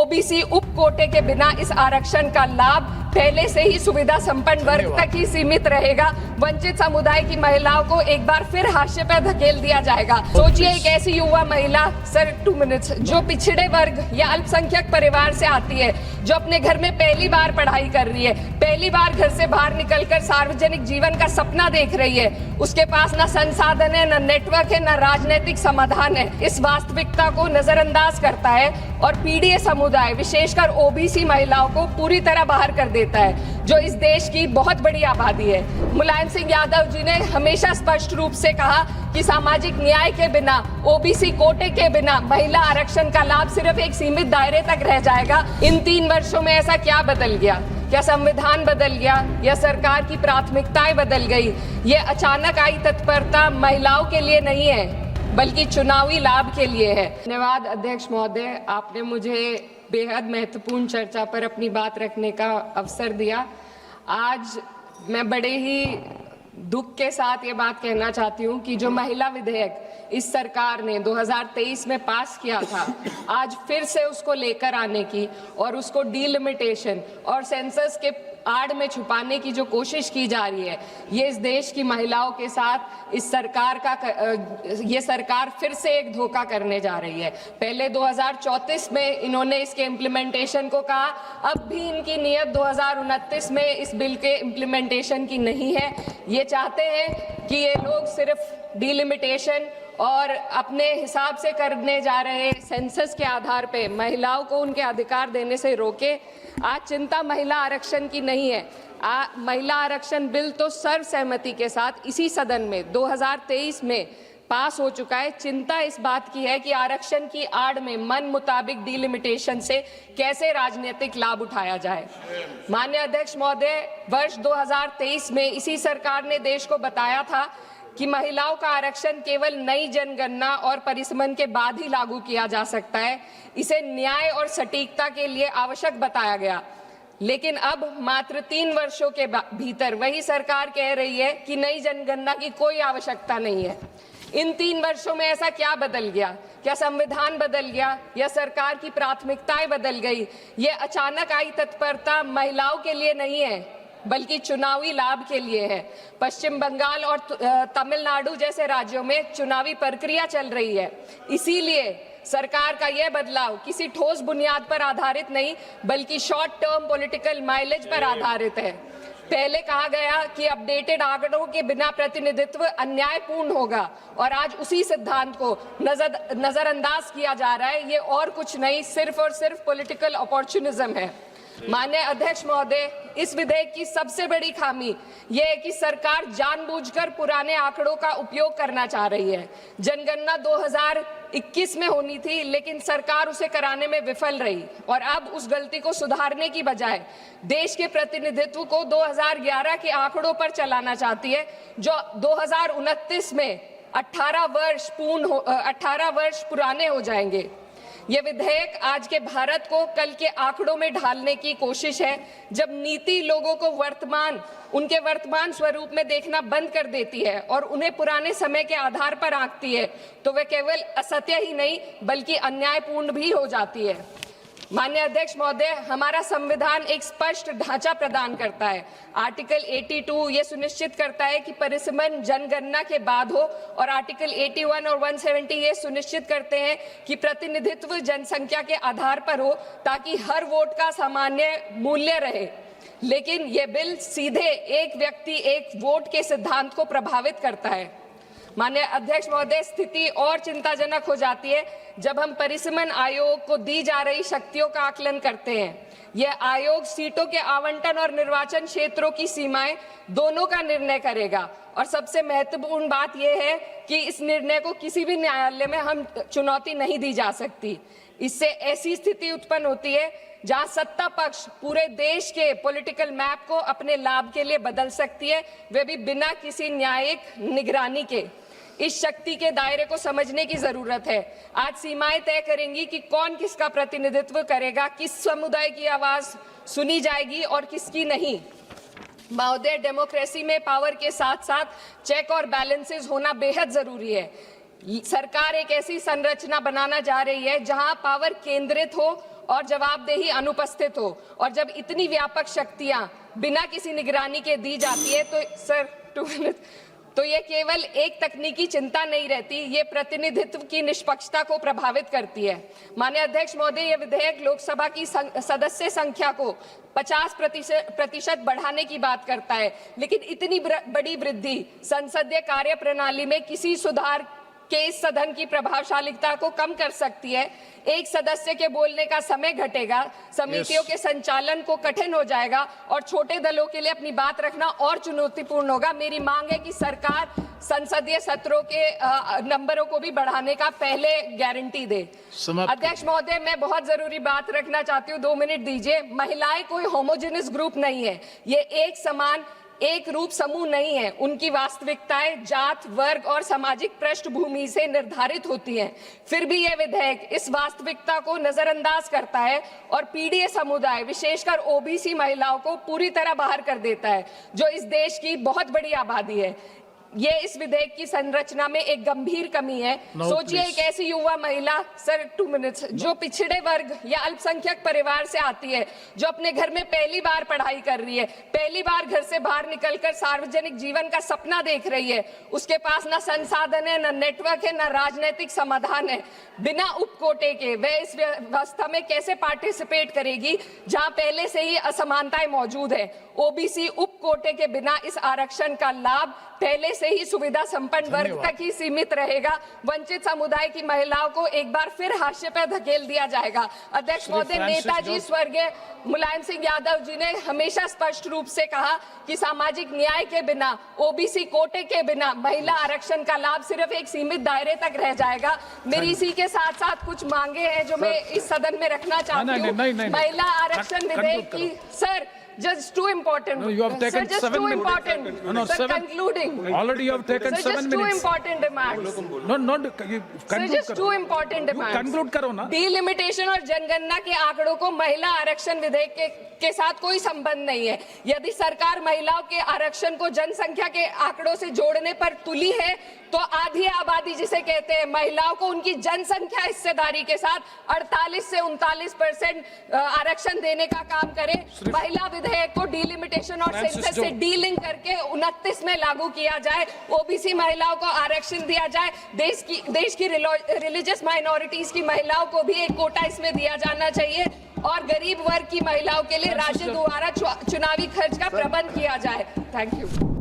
OBC उप कोटे के बिना इस आरक्षण का लाभ पहले से ही सुविधा संपन्न वर्ग तक ही सीमित रहेगा। वंचित समुदाय की महिलाओं को एक बार फिर हाशिए पर धकेल दिया जाएगा। सोचिए एक ऐसी युवा महिला, सर 2 मिनट्स, जो पिछड़े वर्ग या अल्पसंख्यक परिवार से आती है, जो अपने घर में पहली बार पढ़ाई कर रही है, पहली बार घर से बाहर निकलकर सार्वजनिक जीवन का सपना देख रही है, उसके पास ना संसाधन है, ना नेटवर्क है, ना राजनीतिक समाधान है। इस वास्तविकता को नजरअंदाज करता है और पीड़ित समुदाय, विशेषकर ओबीसी महिलाओं को पूरी तरह बाहर कर देता है, जो इस देश की बहुत बड़ी आबादी है। मुलायम सिंह यादव जी ने हमेशा स्पष्ट रूप से कहा कि सामाजिक न्याय के बिना, ओबीसी कोटे के बिना महिला आरक्षण का लाभ सिर्फ एक सीमित दायरे तक रह जाएगा। इन 3 वर्षों में ऐसा क्या बदल गया? क्या संविधान बदल गया या सरकार की प्राथमिकताएं बदल गई? ये अचानक आई तत्परता महिलाओं के लिए नहीं है, बल्कि चुनावी लाभ के लिए है। धन्यवाद अध्यक्ष महोदय, आपने मुझे बेहद महत्वपूर्ण चर्चा पर अपनी बात रखने का अवसर दिया। आज मैं बड़े ही दुख के साथ ये बात कहना चाहती हूँ कि जो महिला विधेयक इस सरकार ने 2023 में पास किया था, आज फिर से उसको लेकर आने की और उसको डीलिमिटेशन और सेंसस के आड़ में छुपाने की जो कोशिश की जा रही है, ये इस देश की महिलाओं के साथ ये सरकार फिर से एक धोखा करने जा रही है। पहले 2034 में इन्होंने इसके इम्प्लीमेंटेशन को कहा, अब भी इनकी नीयत 2029 में इस बिल के इम्प्लीमेंटेशन की नहीं है। ये चाहते हैं कि ये लोग सिर्फ डीलिमिटेशन और अपने हिसाब से करने जा रहे सेंसस के आधार पे महिलाओं को उनके अधिकार देने से रोके। आज चिंता महिला आरक्षण की नहीं है। महिला आरक्षण बिल तो सर्वसहमति के साथ इसी सदन में 2023 में पास हो चुका है। चिंता इस बात की है कि आरक्षण की आड़ में मन मुताबिक डीलिमिटेशन से कैसे राजनीतिक लाभ उठाया जाए। माननीय अध्यक्ष महोदय, वर्ष 2023 में इसी सरकार ने देश को बताया था कि महिलाओं का आरक्षण केवल नई जनगणना और परिसीमन के बाद ही लागू किया जा सकता है। इसे न्याय और सटीकता के लिए आवश्यक बताया गया, लेकिन अब मात्र 3 वर्षों के भीतर वही सरकार कह रही है कि नई जनगणना की कोई आवश्यकता नहीं है। इन 3 वर्षों में ऐसा क्या बदल गया? क्या संविधान बदल गया या सरकार की प्राथमिकताएं बदल गई? ये अचानक आई तत्परता महिलाओं के लिए नहीं है, बल्कि चुनावी लाभ के लिए है। पश्चिम बंगाल और तमिलनाडु जैसे राज्यों में चुनावी प्रक्रिया चल रही है, इसीलिए सरकार का यह बदलाव किसी ठोस बुनियाद पर आधारित नहीं, बल्कि शॉर्ट टर्म पॉलिटिकल माइलेज पर आधारित है। पहले कहा गया कि अपडेटेड आंकड़ों के बिना प्रतिनिधित्व अन्यायपूर्ण होगा, और आज उसी सिद्धांत को नजरअंदाज किया जा रहा है। ये और कुछ नहीं, सिर्फ और सिर्फ पॉलिटिकल अपॉर्चुनिज्म है। माननीय अध्यक्ष महोदय, इस विधेयक की सबसे बड़ी खामी यह है कि सरकार जानबूझकर पुराने आंकड़ों का उपयोग करना चाह रही है। जनगणना 2021 में होनी थी, लेकिन सरकार उसे कराने में विफल रही और अब उस गलती को सुधारने की बजाय देश के प्रतिनिधित्व को 2011 के आंकड़ों पर चलाना चाहती है, जो 2029 में 18 वर्ष पुराने हो जाएंगे। यह विधेयक आज के भारत को कल के आंकड़ों में ढालने की कोशिश है। जब नीति लोगों को उनके वर्तमान स्वरूप में देखना बंद कर देती है और उन्हें पुराने समय के आधार पर आंकती है, तो वह केवल असत्य ही नहीं बल्कि अन्यायपूर्ण भी हो जाती है। माननीय अध्यक्ष महोदय, हमारा संविधान एक स्पष्ट ढांचा प्रदान करता है। आर्टिकल 82 ये सुनिश्चित करता है कि परिसीमन जनगणना के बाद हो, और आर्टिकल 81 और 170 ये सुनिश्चित करते हैं कि प्रतिनिधित्व जनसंख्या के आधार पर हो, ताकि हर वोट का सामान्य मूल्य रहे। लेकिन ये बिल सीधे एक व्यक्ति एक वोट के सिद्धांत को प्रभावित करता है। माननीय अध्यक्ष महोदय, स्थिति और चिंताजनक हो जाती है जब हम परिसीमन आयोग को दी जा रही शक्तियों का आकलन करते हैं। यह आयोग सीटों के आवंटन और निर्वाचन क्षेत्रों की सीमाएं दोनों का निर्णय करेगा, और सबसे महत्वपूर्ण बात यह है कि इस निर्णय को किसी भी न्यायालय में हम चुनौती नहीं दी जा सकती। इससे ऐसी स्थिति उत्पन्न होती है जहां सत्ता पक्ष पूरे देश के पॉलिटिकल मैप को अपने लाभ के लिए बदल सकती है, वे भी बिना किसी न्यायिक निगरानी के। इस शक्ति के दायरे को समझने की जरूरत है। आज सीमाएं तय करेंगी कि कौन किसका प्रतिनिधित्व करेगा, किस समुदाय की आवाज सुनी जाएगी और किसकी नहीं। महोदय, डेमोक्रेसी में पावर के साथ साथ चेक और बैलेंसेस होना बेहद जरूरी है। सरकार एक ऐसी संरचना बनाना जा रही है जहां पावर केंद्रित हो और जवाबदेही अनुपस्थित हो और जब इतनी व्यापक शक्तियां बिना किसी निगरानी के दी जाती है तो सर 2 मिनट तो ये केवल एक तकनीकी चिंता नहीं रहती, ये प्रतिनिधित्व की निष्पक्षता को प्रभावित करती है। माननीय अध्यक्ष महोदय, ये विधेयक लोकसभा की सदस्य संख्या को 50% बढ़ाने की बात करता है, लेकिन इतनी बड़ी वृद्धि संसदीय कार्य प्रणाली में किसी सुधार के इस सदन की प्रभावशालीता को कम कर सकती है। एक सदस्य के बोलने का समय घटेगा, समितियों के संचालन को कठिन हो जाएगा और छोटे दलों के लिए अपनी बात रखना और चुनौतीपूर्ण होगा। मेरी मांग है कि सरकार संसदीय सत्रों के नंबरों को भी बढ़ाने का पहले गारंटी दे। अध्यक्ष महोदय, मैं बहुत जरूरी बात रखना चाहती हूँ, 2 मिनट दीजिए। महिलाएं कोई होमोजेनियस ग्रुप नहीं है, ये एक समान एक रूप समूह नहीं है। उनकी वास्तविकताएं जात, वर्ग और सामाजिक पृष्ठभूमि से निर्धारित होती हैं। फिर भी यह विधेयक इस वास्तविकता को नजरअंदाज करता है और पीडीए समुदाय, विशेषकर ओबीसी महिलाओं को पूरी तरह बाहर कर देता है, जो इस देश की बहुत बड़ी आबादी है। ये इस विधेयक की संरचना में एक गंभीर कमी है। सोचिए एक ऐसी युवा महिला, सर 2 मिनट्स, जो पिछड़े वर्ग या अल्पसंख्यक परिवार से आती है, जो अपने घर में पहली बार पढ़ाई कर रही है, पहली बार घर से बाहर निकलकर सार्वजनिक जीवन का सपना देख रही है। उसके पास ना संसाधन है, ना नेटवर्क है, ना राजनीतिक समाधान है। बिना उपकोटे के वह इस व्यवस्था में कैसे पार्टिसिपेट करेगी जहां पहले से ही असमानताएं मौजूद है। ओबीसी उपकोटे के बिना इस आरक्षण का लाभ पहले से ही सुविधा संपन्न वर्ग तक ही सीमित रहेगा। वंचित समुदाय की महिलाओं को एक बार फिर हाशिए पर धकेल दिया जाएगा। अध्यक्ष महोदय, नेताजी स्वर्गीय मुलायम सिंह यादव जी ने हमेशा स्पष्ट रूप से कहा कि सामाजिक न्याय के बिना, ओबीसी कोटे के बिना महिला आरक्षण का लाभ सिर्फ एक सीमित दायरे तक रह जाएगा। मेरी इसी के साथ साथ कुछ मांगे हैं जो मैं इस सदन में रखना चाहती हूँ। महिला आरक्षण विधेयक की sir just too important. No, you have taken sir, just 7 too minutes. important. No, sir, 7. Concluding. Already you have taken sir, 7 just minutes. Too important demands. No, not you sir, conclude just करो. too important demands. You conclude करो ना. Delimitation और जनगणना के आंकड़ों को महिला आरक्षण विधेयक के साथ कोई संबंध नहीं है। यदि सरकार महिलाओं के आरक्षण को जनसंख्या के आंकड़ों से जोड़ने पर तुली है, तो आधी आबादी जिसे कहते हैं, महिलाओं को उनकी जनसंख्या हिस्सेदारी के साथ 48 से 39% आरक्षण देने का काम करे। महिला विधेयक को डिलिमिटेशन और सेंसस से डीलिंक करके 29 में लागू किया जाए। ओबीसी महिलाओं को आरक्षण दिया जाए। देश की रिलीजियस माइनॉरिटीज की महिलाओं को भी एक कोटा इसमें दिया जाना चाहिए और गरीब वर्ग की महिलाओं के लिए राज्य द्वारा चुनावी खर्च का प्रबंध किया जाए। Thank you.